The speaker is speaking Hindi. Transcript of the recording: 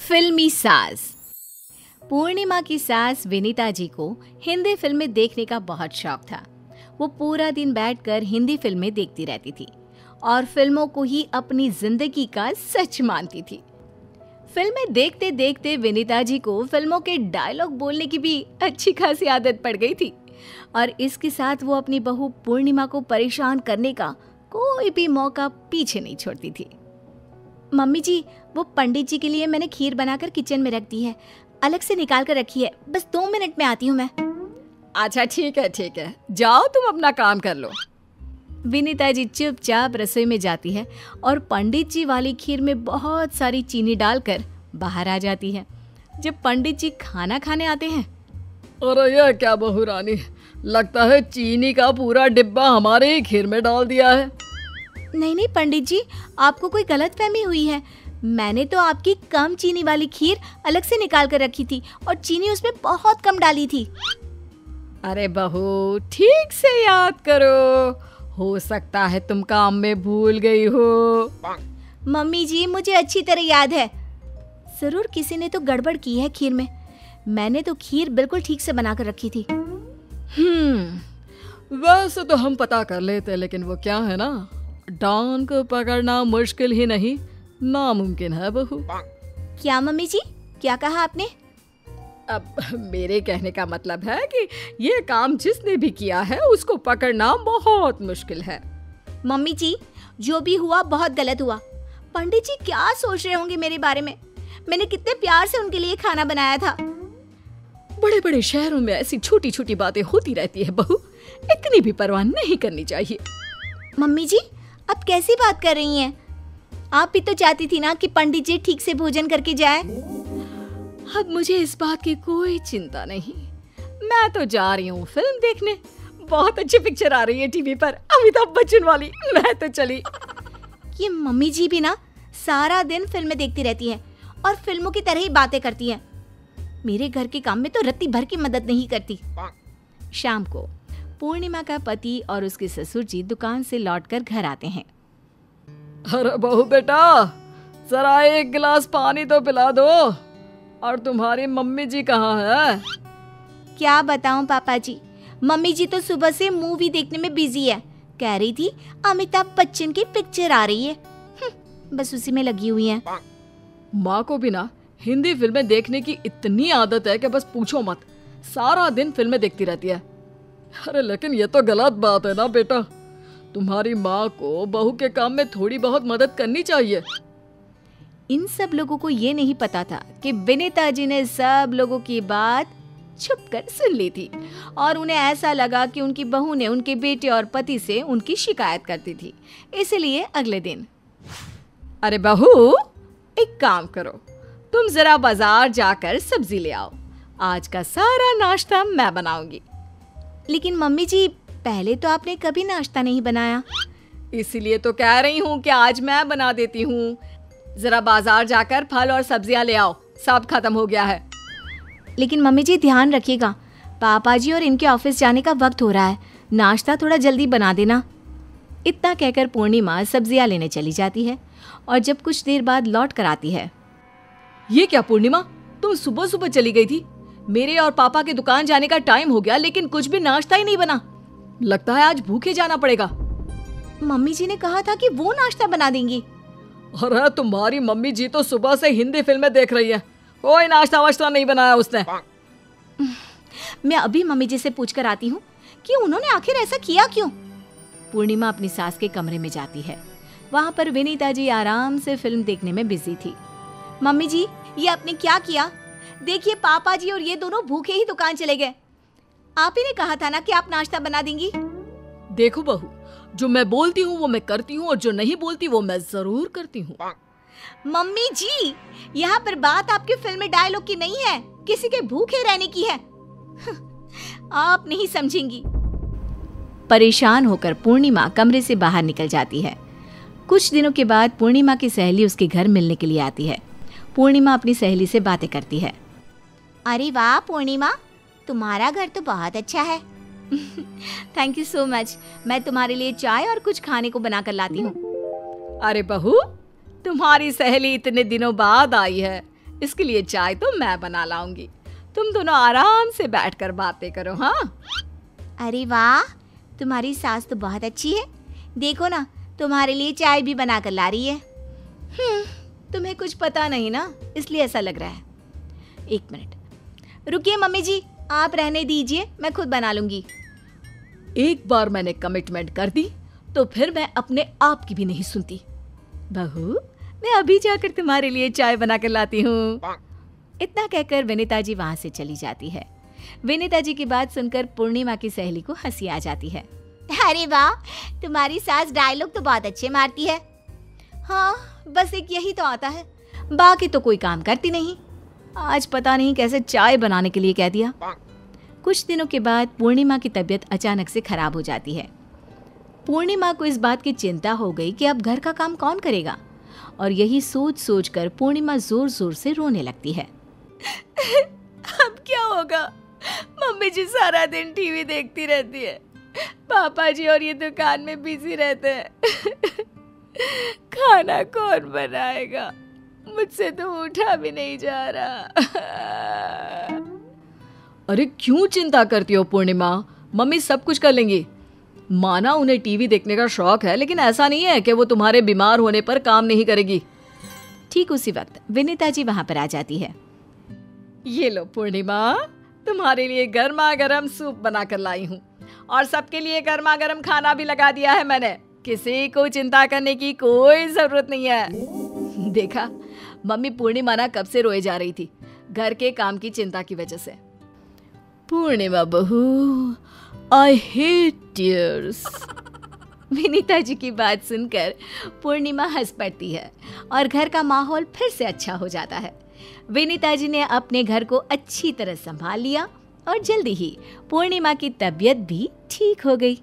फिल्मी सास। पूर्णिमा की सास विनीता जी को हिंदी फिल्में देखने का बहुत शौक था। वो पूरा दिन बैठकर हिंदी फिल्में देखती रहती थी और फिल्मों को ही अपनी जिंदगी का सच मानती थी। फिल्में देखते देखते विनीता जी को फिल्मों के डायलॉग बोलने की भी अच्छी खासी आदत पड़ गई थी और इसके साथ वो अपनी बहू पूर्णिमा को परेशान करने का कोई भी मौका पीछे नहीं छोड़ती थी। मम्मी जी, वो पंडित जी के लिए मैंने खीर बनाकर किचन में रख दी है, अलग से निकाल कर रखी है, बस 2 मिनट में आती हूँ मैं। अच्छा ठीक है, जाओ तुम अपना काम कर लो। विनीता जी चुपचाप रसोई में जाती है और पंडित जी वाली खीर में बहुत सारी चीनी डालकर बाहर आ जाती है। जब पंडित जी खाना खाने आते हैं, अरे ये क्या बहू रानी, लगता है चीनी का पूरा डिब्बा हमारे ही खीर में डाल दिया है। नहीं पंडित जी, आपको कोई गलतफहमी हुई है। मैंने तो आपकी कम चीनी वाली खीर अलग से निकाल कर रखी थी और चीनी उसमें बहुत कम डाली थी। अरे बहू, ठीक से याद करो, हो सकता है तुम काम में भूल गई हो। मम्मी जी, मुझे अच्छी तरह याद है। जरूर किसी ने तो गड़बड़ की है खीर में। मैंने तो खीर बिल्कुल ठीक से बनाकर रखी थी। वैसे तो हम पता कर लेते, लेकिन वो क्या है ना, डॉन को पकड़ना मुश्किल ही नहीं नामुमकिन है बहू। क्या मम्मी जी, क्या कहा आपने? अब मेरे कहने का मतलब है कि ये काम जिसने भी किया है उसको पकड़ना बहुत मुश्किल है। मम्मी जी, जो भी हुआ बहुत गलत हुआ। पंडित जी क्या सोच रहे होंगे मेरे बारे में? मैंने कितने प्यार से उनके लिए खाना बनाया था। बड़े बड़े शहरों में ऐसी छोटी छोटी बातें होती रहती है बहू, इतनी भी परवाह नहीं करनी चाहिए। मम्मी जी, आप कैसी बात कर रही हैं? आप भी तो चाहती थी ना कि पंडित जी ठीक से भोजन करके जाए। अब मुझे इस बात की कोई चिंता नहीं, मैं तो जा रही हूँ फिल्म देखने। बहुत अच्छी पिक्चर आ रही है टीवी पर, अमिताभ बच्चन वाली। मैं तो चली। ये मम्मी जी भी ना सारा दिन फिल्में देखती रहती हैं और फिल्मों की तरह ही बातें करती हैं। मेरे घर के काम में तो रत्ती भर की मदद नहीं करती। शाम को पूर्णिमा का पति और उसके ससुर जी दुकान से लौटकर घर आते हैं। अरे बहू बेटा, जरा एक गिलास पानी तो पिला दो। और तुम्हारी मम्मी जी कहाँ है? क्या बताऊं पापा जी, मम्मी जी तो सुबह से मूवी देखने में बिजी है। कह रही थी अमिताभ बच्चन की पिक्चर आ रही है, बस उसी में लगी हुई है। माँ को भी ना हिंदी फिल्में देखने की इतनी आदत है कि बस पूछो मत, सारा दिन फिल्में देखती रहती है। अरे लेकिन ये तो गलत बात है ना बेटा, तुम्हारी माँ को बहू के काम में थोड़ी बहुत मदद करनी चाहिए। इन सब लोगों को ये नहीं पता था कि विनीता जी ने सब लोगों की बात छुपकर सुन ली थी और उन्हें ऐसा लगा कि उनकी बहू ने उनके बेटे और पति से उनकी शिकायत करती थी। इसलिए अगले दिन, अरे बहू, एक काम करो, तुम जरा बाजार जाकर सब्जी ले आओ, आज का सारा नाश्ता मैं बनाऊंगी। लेकिन मम्मी जी, पहले तो आपने कभी नाश्ता नहीं बनाया। इसीलिए तो कह रही हूँ कि आज मैं बना देती हूँ। जरा बाजार जाकर फल और सब्जियां ले आओ, सब खत्म हो गया है। लेकिन मम्मी जी ध्यान रखिएगा, पापा जी और इनके ऑफिस जाने का वक्त हो रहा है, नाश्ता थोड़ा जल्दी बना देना। इतना कहकर पूर्णिमा सब्जियां लेने चली जाती है और जब कुछ देर बाद लौट कर आती है। ये क्या पूर्णिमा, तुम सुबह सुबह चली गई थी? मेरे और पापा के दुकान जाने का टाइम हो गया, लेकिन कुछ भी नाश्ता ही नहीं बना। लगता है आज भूखे जाना पड़ेगा। मम्मी जी ने कहा था कि वो नाश्ता बना देंगी। अरे तुम्हारी मम्मी जी तो सुबह से हिंदी फिल्में देख रही है, कोई नाश्ता वाश्ता नहीं बनाया उसने। मैं अभी मम्मी जी से पूछ कर आती हूँ कि उन्होंने आखिर ऐसा किया क्यों। पूर्णिमा अपनी सास के कमरे में जाती है। वहाँ पर विनीता जी आराम से फिल्म देखने में बिजी थी। मम्मी जी, ये आपने क्या किया? देखिए, पापा जी और ये दोनों भूखे ही दुकान चले गए। आप ही ने कहा था ना कि आप नाश्ता बना देंगी। देखो बहू, जो मैं बोलती हूँ वो मैं करती हूँ और जो नहीं बोलती वो मैं जरूर करती हूँ। मम्मी जी, यहाँ पर बात आपके फिल्म में डायलॉग की नहीं है, किसी के भूखे रहने की है। आप नहीं समझेंगी। परेशान होकर पूर्णिमा कमरे से बाहर निकल जाती है। कुछ दिनों के बाद पूर्णिमा की सहेली उसके घर मिलने के लिए आती है। पूर्णिमा अपनी सहेली से बातें करती है। अरे वाह पूर्णिमा, तुम्हारा घर तो बहुत अच्छा है। Thank you so much. मैं तुम्हारे लिए चाय और कुछ खाने को बनाकर लाती हूँ। अरे बहू, तुम्हारी सहेली इतने दिनों बाद आई है, इसके लिए चाय तो मैं बना लाऊंगी। तुम दोनों आराम से बैठकर बातें करो। हाँ। अरे वाह, तुम्हारी सास तो बहुत अच्छी है। देखो ना, तुम्हारे लिए चाय भी बना कर ला रही है। तुम्हें कुछ पता नहीं ना, इसलिए ऐसा लग रहा है। एक मिनट रुकिए मम्मी जी, आप रहने दीजिए, मैं खुद बना लूंगी। एक बार मैंने कमिटमेंट कर दी तो फिर मैं अपने आप की भी नहीं सुनती। बहू, मैं अभी जाकर तुम्हारे लिए चाय बना कर लाती हूँ। इतना कहकर विनीता जी वहां से चली जाती है। विनीता जी की बात सुनकर पूर्णिमा की सहेली को हंसी आ जाती है। अरे वाह, तुम्हारी सास डायलॉग तो बहुत अच्छे मारती है। हाँ, बस एक यही तो आता है, बाकी तो कोई काम करती नहीं। आज पता नहीं कैसे चाय बनाने के लिए कह दिया। कुछ दिनों के बाद पूर्णिमा की तबीयत अचानक से खराब हो जाती है। पूर्णिमा को इस बात की चिंता हो गई कि अब घर का काम कौन करेगा, और यही सोच सोच कर पूर्णिमा जोर जोर से रोने लगती है। अब क्या होगा? मम्मी जी सारा दिन टीवी देखती रहती है, पापा जी और ये दुकान में बिजी रहते हैं। खाना कौन बनाएगा? मुझसे तो उठा भी नहीं जा रहा। अरे क्यों चिंता करती हो पूर्णिमा, मम्मी सब कुछ कर लेंगी। माना उन्हें टीवी देखने का शौक है, लेकिन ऐसा नहीं है कि वो तुम्हारे बीमार होने पर काम नहीं करेगी। ठीक उसी वक्त विनीता जी वहां पर आ जाती है। ये लो पूर्णिमा, तुम्हारे लिए गर्मा गर्म सूप बनाकर लाई हूँ, और सबके लिए गर्मा गर्म खाना भी लगा दिया है मैंने। किसी को चिंता करने की कोई जरूरत नहीं है। देखा, मम्मी पूर्णिमा ना कब से रोए जा रही थी घर के काम की चिंता की वजह से। पूर्णिमा बहू, I hate tears. Vinita ji की बात सुनकर पूर्णिमा हंस पड़ती है और घर का माहौल फिर से अच्छा हो जाता है। विनीता जी ने अपने घर को अच्छी तरह संभाल लिया और जल्दी ही पूर्णिमा की तबीयत भी ठीक हो गई।